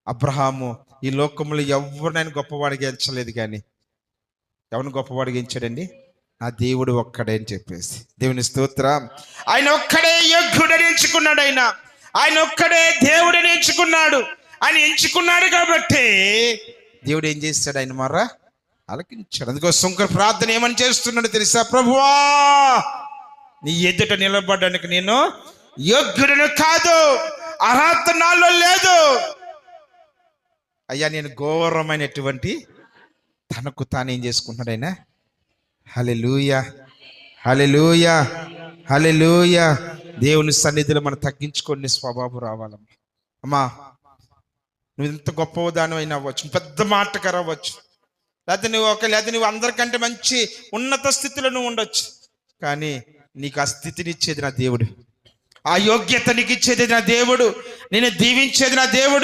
అబ్రహాము ఈ లోకంలో ఎవరినైనా గొప్పవాడిగా ఎంచలేదు, కానీ ఎవరిని గొప్పవాడిగా ఎంచాడండి? ఆ దేవుడు ఒక్కడే అని చెప్పేసి. దేవుని స్తోత్రం. ఆయన ఒక్కడే యోగ్యుడని ఎంచుకున్నాడు. ఆయన ఒక్కడే దేవుడిని ఎంచుకున్నాడు. ఆయన ఎంచుకున్నాడు కాబట్టి దేవుడు ఏం చేస్తాడు? ఆయన మర్ర ఆలకించాడు. అందుకోసం ప్రార్థన ఏమని చేస్తున్నాడు తెలుసా? ప్రభువా, నీ ఎదుట నిలబడడానికి నేను యోగ్యుడను కాదు, అర్హత నాలో లేదు. అయ్యా, నేను ఘోరమైనటువంటి తనకు తాను ఏం చేసుకుంటున్నాడు ఆయన? హల్లెలూయా, హల్లెలూయా, హల్లెలూయా. దేవుని సన్నిధిలో మనం తగ్గించుకొని స్వభావం రావాలమ్మా. అమ్మా, నువ్వు ఎంత గొప్పదానం అయినా అవ్వచ్చు, పెద్ద మాటకారు అవ్వచ్చు, లేకపోతే నువ్వు అందరికంటే మంచి ఉన్నత స్థితిలో నువ్వు ఉండొచ్చు, కానీ నీకు ఆ స్థితిని ఇచ్చేది నా దేవుడు, ఆ యోగ్యత నీకు ఇచ్చేది నా దేవుడు, నేను దీవించేది నా దేవుడు.